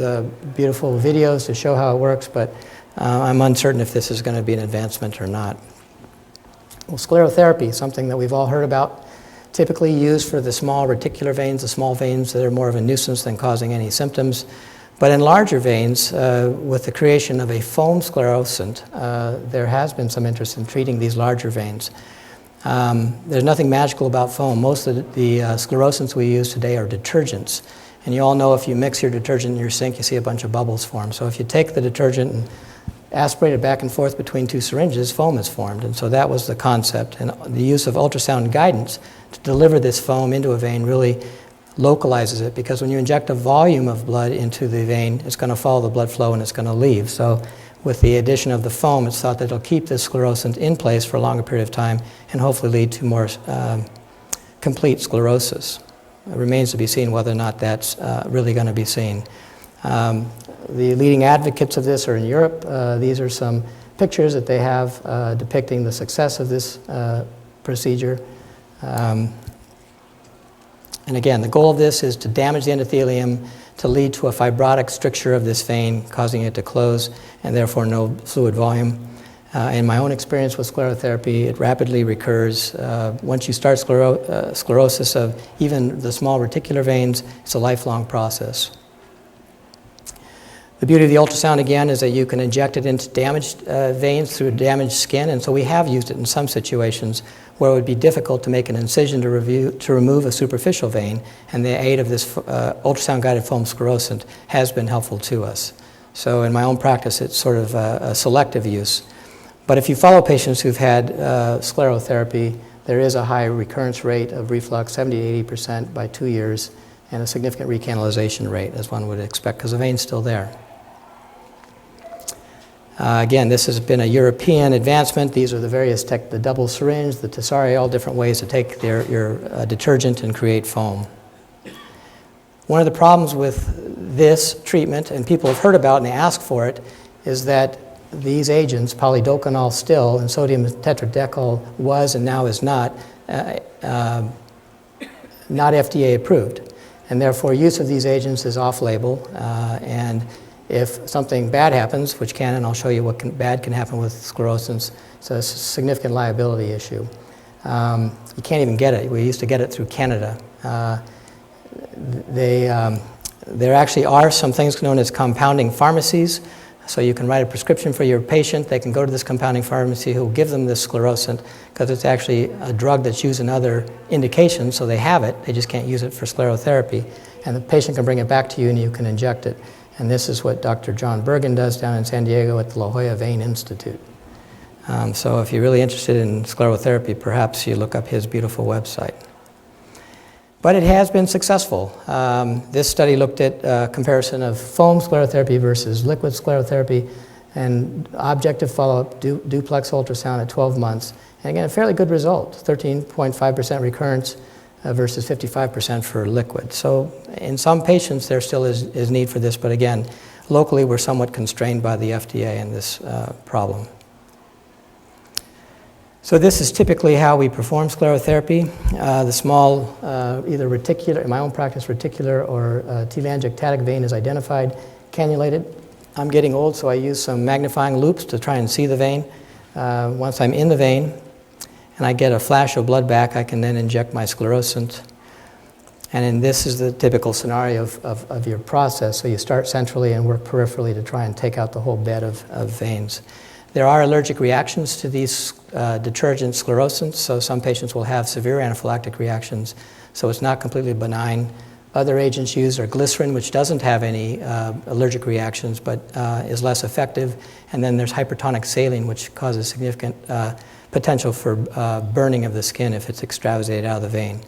beautiful videos to show how it works, but I'm uncertain if this is going to be an advancement or not. Well, sclerotherapy, something that we've all heard about, typically used for the small reticular veins, the small veins that are more of a nuisance than causing any symptoms. But in larger veins, with the creation of a foam sclerosant, there has been some interest in treating these larger veins. There's nothing magical about foam. Most of the sclerosants we use today are detergents. And you all know if you mix your detergent in your sink, you see a bunch of bubbles form. So if you take the detergent and aspirate it back and forth between two syringes, foam is formed. And so that was the concept. And the use of ultrasound guidance to deliver this foam into a vein really localizes it, because when you inject a volume of blood into the vein, it's going to follow the blood flow and it's going to leave. So with the addition of the foam, it's thought that it'll keep this sclerosant in place for a longer period of time and hopefully lead to more complete sclerosis. It remains to be seen whether or not that's really going to be seen. The leading advocates of this are in Europe. These are some pictures that they have depicting the success of this procedure. And again, the goal of this is to damage the endothelium to lead to a fibrotic stricture of this vein, causing it to close and therefore no fluid volume. In my own experience with sclerotherapy, it rapidly recurs. Once you start sclerosis of even the small reticular veins, it's a lifelong process. The beauty of the ultrasound, again, is that you can inject it into damaged veins through damaged skin, and so we have used it in some situations where it would be difficult to make an incision to remove a superficial vein, and the aid of this ultrasound-guided foam sclerosant has been helpful to us. So in my own practice, it's sort of a selective use. But if you follow patients who've had sclerotherapy, there is a high recurrence rate of reflux, 70 to 80% by 2 years, and a significant recanalization rate, as one would expect, because the vein's still there. Again, this has been a European advancement. These are the various the double syringe, the Tessari, all different ways to take your detergent and create foam. One of the problems with this treatment, and people have heard about and they ask for it, is that these agents, polydocanol still, and sodium tetradecyl was and now is not FDA approved. And therefore, use of these agents is off-label, and if something bad happens, which can, and I'll show you what bad can happen with sclerosants, it's a significant liability issue. You can't even get it. We used to get it through Canada. There actually are some things known as compounding pharmacies. So you can write a prescription for your patient. They can go to this compounding pharmacy who will give them this sclerosant, because it's actually a drug that's used in other indications, so they have it. They just can't use it for sclerotherapy. And the patient can bring it back to you and you can inject it. And this is what Dr. John Bergen does down in San Diego at the La Jolla Vein Institute. So if you're really interested in sclerotherapy, perhaps you look up his beautiful website. But it has been successful. This study looked at comparison of foam sclerotherapy versus liquid sclerotherapy, and objective follow-up duplex ultrasound at 12 months. And again, a fairly good result, 13.5% recurrence versus 55% for liquid. So in some patients, there still is need for this, but again, locally we're somewhat constrained by the FDA in this problem. So this is typically how we perform sclerotherapy. The small, either reticular, in my own practice, reticular or telangiectatic vein is identified, cannulated. I'm getting old, so I use some magnifying loupes to try and see the vein. Once I'm in the vein and I get a flash of blood back, I can then inject my sclerosant. And then this is the typical scenario of your process. So you start centrally and work peripherally to try and take out the whole bed of veins. There are allergic reactions to these detergent sclerosants, so some patients will have severe anaphylactic reactions, so it's not completely benign. Other agents used are glycerin, which doesn't have any allergic reactions but is less effective, and then there's hypertonic saline, which causes significant potential for burning of the skin if it's extravasated out of the vein.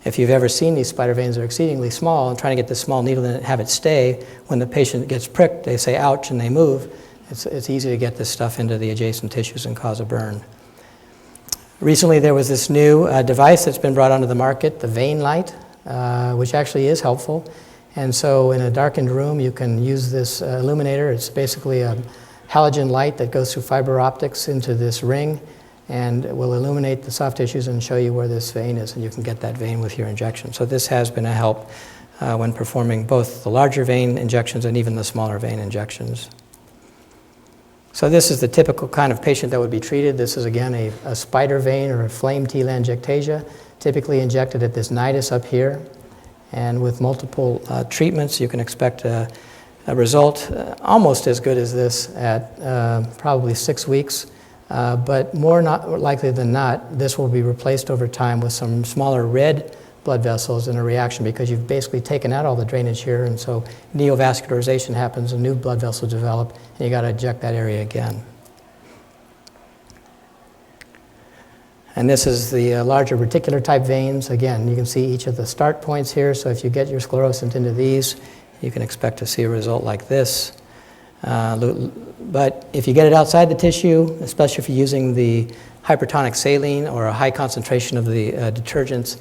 If you've ever seen these spider veins, they're exceedingly small, and trying to get this small needle in it and have it stay, when the patient gets pricked, they say ouch and they move. It's easy to get this stuff into the adjacent tissues and cause a burn. Recently there was this new device that's been brought onto the market, the vein light, which actually is helpful. And so in a darkened room you can use this illuminator. It's basically a halogen light that goes through fiber optics into this ring and will illuminate the soft tissues and show you where this vein is, and you can get that vein with your injection. So this has been a help when performing both the larger vein injections and even the smaller vein injections. So this is the typical kind of patient that would be treated. This is again a spider vein or a flame telangiectasia, typically injected at this nidus up here. And with multiple treatments, you can expect a result almost as good as this at probably 6 weeks. But more not likely than not, this will be replaced over time with some smaller red blood vessels in a reaction, because you've basically taken out all the drainage here, and so neovascularization happens, and new blood vessels develop, and you got to inject that area again. And this is the larger reticular type veins. Again, you can see each of the start points here, so if you get your sclerosant into these, you can expect to see a result like this. But if you get it outside the tissue, especially if you're using the hypertonic saline or a high concentration of the detergents,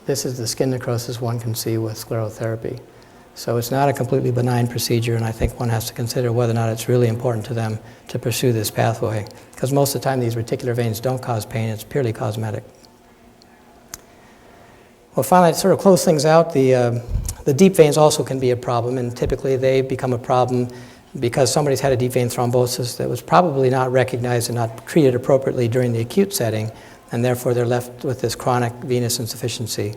this is the skin necrosis one can see with sclerotherapy. So it's not a completely benign procedure, and I think one has to consider whether or not it's really important to them to pursue this pathway, because most of the time these reticular veins don't cause pain, it's purely cosmetic. Well, finally, to sort of close things out, the deep veins also can be a problem, and typically they become a problem because somebody's had a deep vein thrombosis that was probably not recognized and not treated appropriately during the acute setting, and therefore they're left with this chronic venous insufficiency.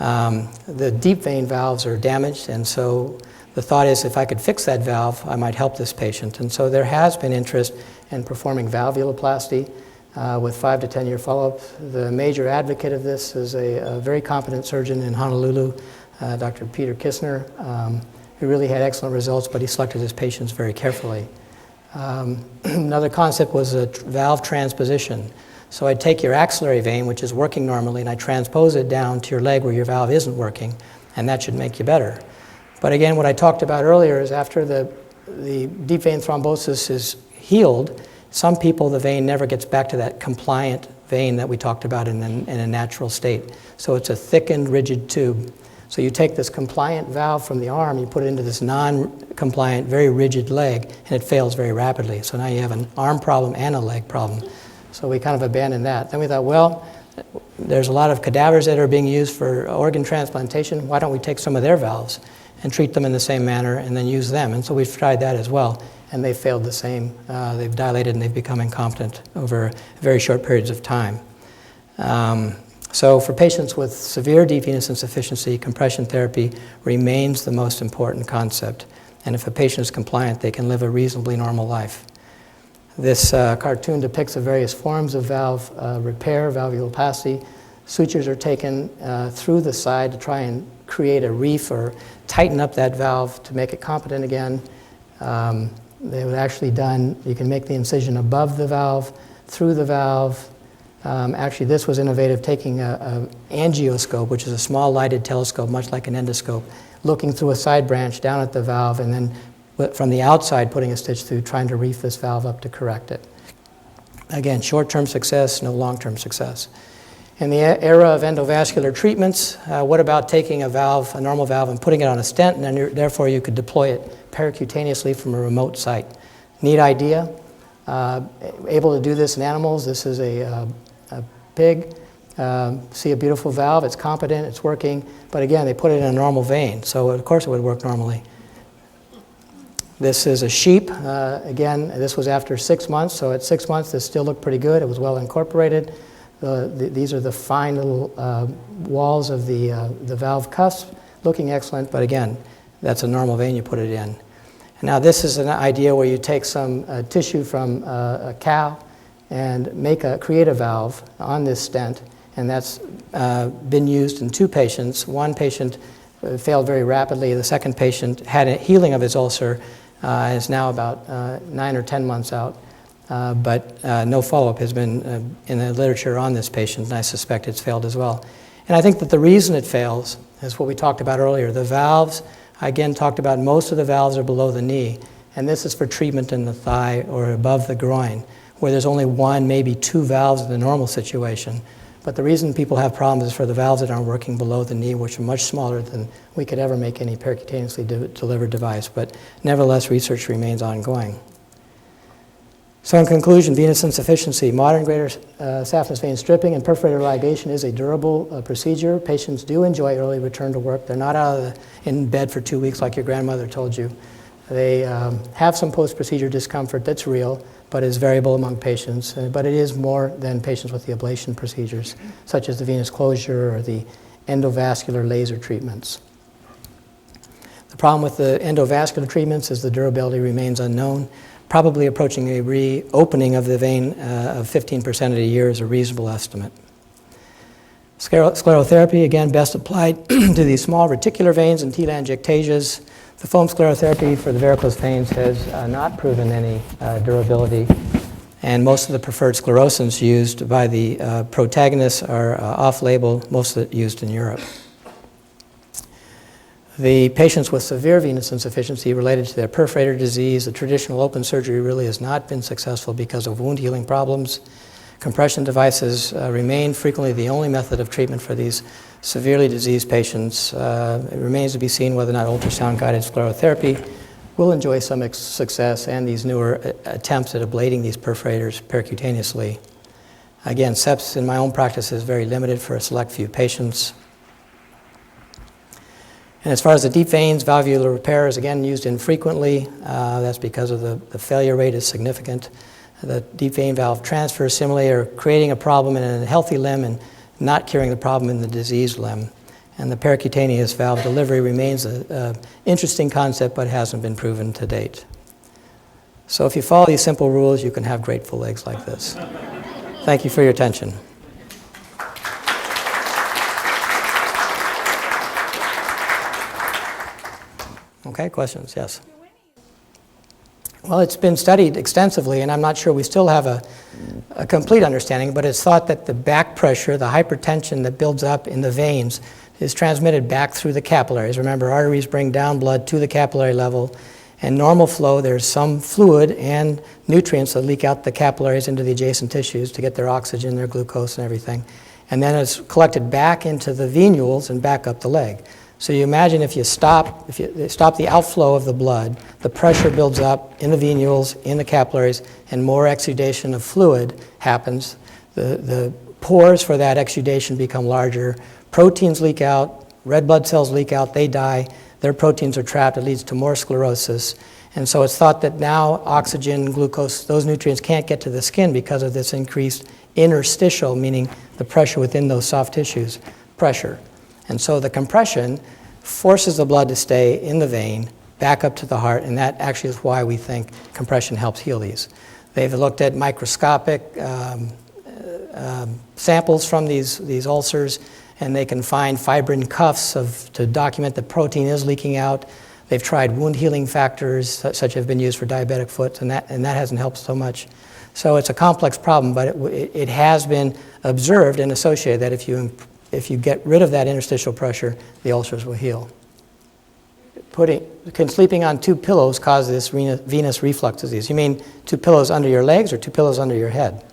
The deep vein valves are damaged, and so the thought is if I could fix that valve, I might help this patient. And so there has been interest in performing valvuloplasty with 5 to 10 year follow-up. The major advocate of this is a very competent surgeon in Honolulu, Dr. Peter Kissner, who really had excellent results, but he selected his patients very carefully. Another concept was a valve transposition. So I'd take your axillary vein, which is working normally, and I transpose it down to your leg where your valve isn't working, and that should make you better. But again, what I talked about earlier is after the deep vein thrombosis is healed, some people, the vein never gets back to that compliant vein that we talked about in a natural state. So it's a thickened, rigid tube. So you take this compliant valve from the arm, you put it into this non-compliant, very rigid leg, and it fails very rapidly. So now you have an arm problem and a leg problem. So we kind of abandoned that. Then we thought, well, there's a lot of cadavers that are being used for organ transplantation. Why don't we take some of their valves and treat them in the same manner and then use them? And so we've tried that as well, and they failed the same. They've dilated and they've become incompetent over very short periods of time. So for patients with severe deep venous insufficiency, compression therapy remains the most important concept. And if a patient is compliant, they can live a reasonably normal life. This cartoon depicts the various forms of valve repair, valvuloplasty. Sutures are taken through the side to try and create a reef or tighten up that valve to make it competent again. They were actually done, you can make the incision above the valve, through the valve. Actually, this was innovative, taking an angioscope, which is a small lighted telescope, much like an endoscope, looking through a side branch down at the valve, and then from the outside putting a stitch through, trying to reef this valve up to correct it. Again, short-term success, no long-term success. In the era of endovascular treatments, what about taking a valve, a normal valve, and putting it on a stent, and then therefore you could deploy it percutaneously from a remote site? Neat idea. Able to do this in animals. This is a pig. See a beautiful valve. It's competent. It's working. But again, they put it in a normal vein, so of course it would work normally. This is a sheep. Again, this was after 6 months, so at 6 months this still looked pretty good. It was well incorporated. These are the fine little walls of the valve cusp, looking excellent, but again, that's a normal vein, you put it in. And now this is an idea where you take some tissue from a cow and create a valve on this stent, and that's been used in 2 patients. One patient failed very rapidly. The second patient had a healing of his ulcer, is now about 9 or 10 months out. But no follow-up has been in the literature on this patient, and I suspect it's failed as well. And I think that the reason it fails is what we talked about earlier. The valves, I again talked about, most of the valves are below the knee, and this is for treatment in the thigh or above the groin. where there's only one, maybe two valves in the normal situation. But the reason people have problems is for the valves that aren't working below the knee, which are much smaller than we could ever make any percutaneously delivered device. But nevertheless, research remains ongoing. So in conclusion, venous insufficiency, modern greater saphenous vein stripping and perforated ligation is a durable procedure. Patients do enjoy early return to work. They're not in bed for 2 weeks like your grandmother told you. They have some post-procedure discomfort that's real, but is variable among patients. But it is more than patients with the ablation procedures, such as the venous closure or the endovascular laser treatments. The problem with the endovascular treatments is the durability remains unknown. Probably approaching a reopening of the vein of 15% a year is a reasonable estimate. Sclerotherapy, again, best applied to these small reticular veins and telangiectasias. The foam sclerotherapy for the varicose veins has not proven any durability, and most of the preferred sclerosants used by the protagonists are off-label, most of it used in Europe. The patients with severe venous insufficiency related to their perforator disease, the traditional open surgery really has not been successful because of wound healing problems. Compression devices remain frequently the only method of treatment for these severely diseased patients. It remains to be seen whether or not ultrasound-guided sclerotherapy will enjoy some success and these newer attempts at ablating these perforators percutaneously. Again, sepsis in my own practice is very limited for a select few patients. And as far as the deep veins, valvular repair is again used infrequently. That's because of the failure rate is significant. The deep vein valve transfers similarly are creating a problem in a healthy limb and not curing the problem in the diseased limb. And the percutaneous valve delivery remains an interesting concept, but hasn't been proven to date. So if you follow these simple rules, you can have grateful legs like this. Thank you for your attention. Okay, questions? Yes. Well, it's been studied extensively, and I'm not sure we still have a complete understanding, but it's thought that the back pressure, the hypertension that builds up in the veins, is transmitted back through the capillaries. Remember, arteries bring down blood to the capillary level, and normal flow, there's some fluid and nutrients that leak out the capillaries into the adjacent tissues to get their oxygen, their glucose, and everything. And then it's collected back into the venules and back up the leg. So you imagine if you stop the outflow of the blood, the pressure builds up in the venules, in the capillaries, and more exudation of fluid happens. The pores for that exudation become larger. Proteins leak out, red blood cells leak out, they die. Their proteins are trapped, it leads to more sclerosis. And so it's thought that now oxygen, glucose, those nutrients can't get to the skin because of this increased interstitial, meaning the pressure within those soft tissues, pressure. And so the compression forces the blood to stay in the vein, back up to the heart, and that actually is why we think compression helps heal these. They've looked at microscopic samples from these ulcers, and they can find fibrin cuffs to document that protein is leaking out. They've tried wound healing factors, such have been used for diabetic foot, and that hasn't helped so much. So it's a complex problem, but it has been observed and associated that if you get rid of that interstitial pressure, the ulcers will heal. Can sleeping on two pillows cause this venous reflux disease? You mean two pillows under your legs or two pillows under your head?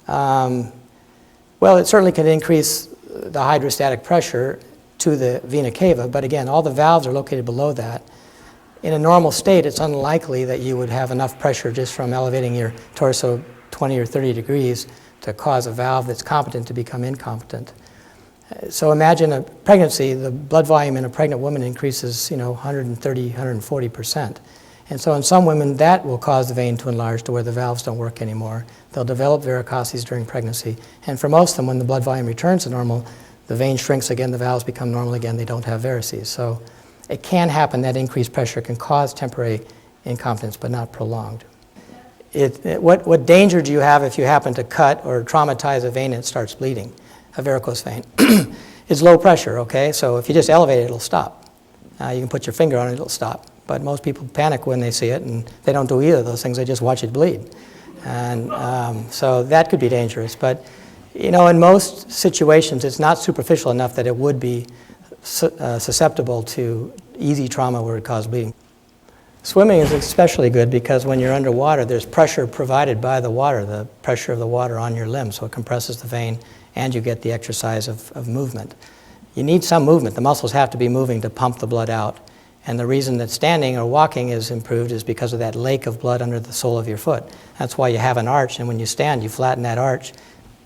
Well, it certainly can increase the hydrostatic pressure to the vena cava, but again, all the valves are located below that. In a normal state, it's unlikely that you would have enough pressure just from elevating your torso 20 or 30 degrees to cause a valve that's competent to become incompetent. So imagine a pregnancy, the blood volume in a pregnant woman increases, 130, 140%. And so in some women, that will cause the vein to enlarge to where the valves don't work anymore. They'll develop varicoses during pregnancy. And for most of them, when the blood volume returns to normal, the vein shrinks again, the valves become normal again, they don't have varices. So it can happen that increased pressure can cause temporary incompetence, but not prolonged. What danger do you have if you happen to cut or traumatize a vein and it starts bleeding, a varicose vein? It's low pressure, okay? So if you just elevate it, it'll stop. You can put your finger on it, it'll stop. But most people panic when they see it, and they don't do either of those things, they just watch it bleed. And so that could be dangerous. But, in most situations, it's not superficial enough that it would be susceptible to easy trauma where it caused bleeding. Swimming is especially good because when you're underwater, there's pressure provided by the water, the pressure of the water on your limb, so it compresses the vein and you get the exercise of movement. You need some movement. The muscles have to be moving to pump the blood out. And the reason that standing or walking is improved is because of that lake of blood under the sole of your foot. That's why you have an arch, and when you stand, you flatten that arch,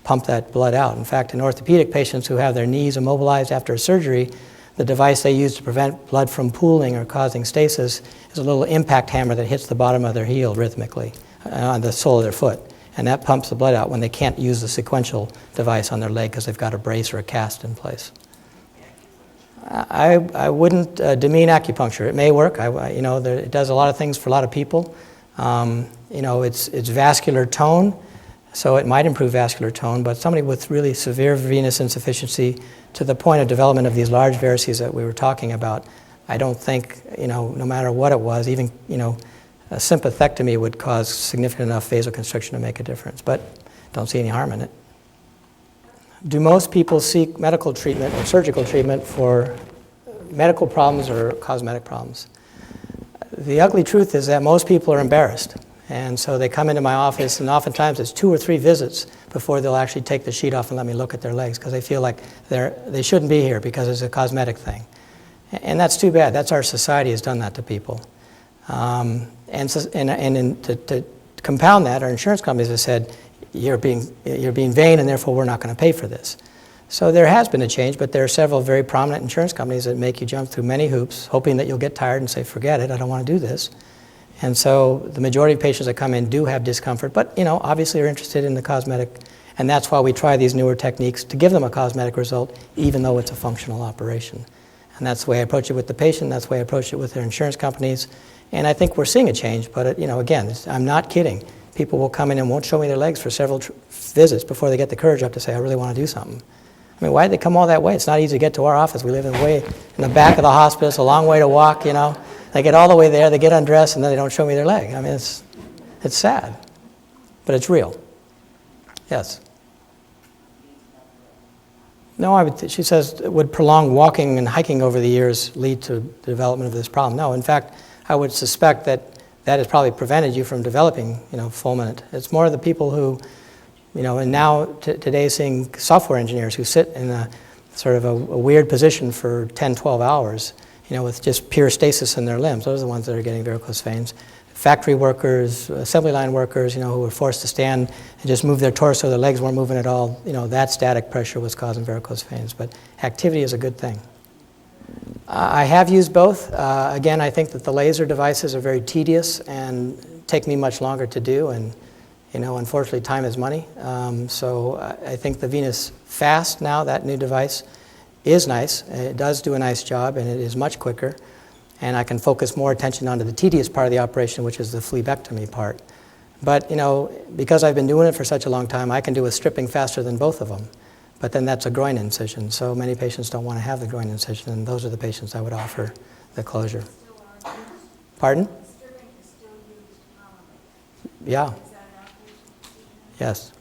pump that blood out. In fact, in orthopedic patients who have their knees immobilized after a surgery, the device they use to prevent blood from pooling or causing stasis is a little impact hammer that hits the bottom of their heel rhythmically on the sole of their foot. And that pumps the blood out when they can't use the sequential device on their leg because they've got a brace or a cast in place. I wouldn't demean acupuncture. It may work. It does a lot of things for a lot of people. It's vascular tone, so it might improve vascular tone, but somebody with really severe venous insufficiency to the point of development of these large varices that we were talking about, I don't think, no matter what it was, even, a sympathectomy would cause significant enough vasoconstriction to make a difference, but don't see any harm in it. Do most people seek medical treatment or surgical treatment for medical problems or cosmetic problems? The ugly truth is that most people are embarrassed. And so they come into my office, and oftentimes it's 2 or 3 visits before they'll actually take the sheet off and let me look at their legs because they feel like they shouldn't be here because it's a cosmetic thing. And that's too bad. That's our society has done that to people. To compound that, our insurance companies have said, you're being vain and therefore we're not going to pay for this. So there has been a change, but there are several very prominent insurance companies that make you jump through many hoops, hoping that you'll get tired and say, forget it, I don't want to do this. And so the majority of patients that come in do have discomfort, but obviously are interested in the cosmetic, and that's why we try these newer techniques to give them a cosmetic result, even though it's a functional operation. And that's the way I approach it with the patient, that's the way I approach it with their insurance companies, and I think we're seeing a change, but again, I'm not kidding. People will come in and won't show me their legs for several visits before they get the courage up to say, I really want to do something. I mean, why did they come all that way? It's not easy to get to our office. We live way in the back of the hospital. It's a long way to walk, They get all the way there, they get undressed, and then they don't show me their leg. I mean, it's sad, but it's real. Yes? No, she says, would prolonged walking and hiking over the years lead to the development of this problem? No, in fact, I would suspect that has probably prevented you from developing, fulminant. It's more the people who, and now today seeing software engineers who sit in a sort of a weird position for 10, 12 hours, with just pure stasis in their limbs. Those are the ones that are getting varicose veins. Factory workers, assembly line workers, who were forced to stand and just move their torso, their legs weren't moving at all. That static pressure was causing varicose veins. But activity is a good thing. I have used both. Again, I think that the laser devices are very tedious and take me much longer to do, and unfortunately time is money. So I think the Venus Fast now, that new device, is nice. It does do a nice job, and it is much quicker, and I can focus more attention onto the tedious part of the operation, which is the phlebectomy part. But because I've been doing it for such a long time, I can do a stripping faster than both of them. But then that's a groin incision, so many patients don't want to have the groin incision, and those are the patients I would offer the closure. Pardon? Yeah. Yes.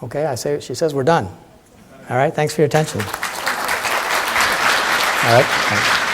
Okay, she says we're done. All right, thanks for your attention. All right, thanks.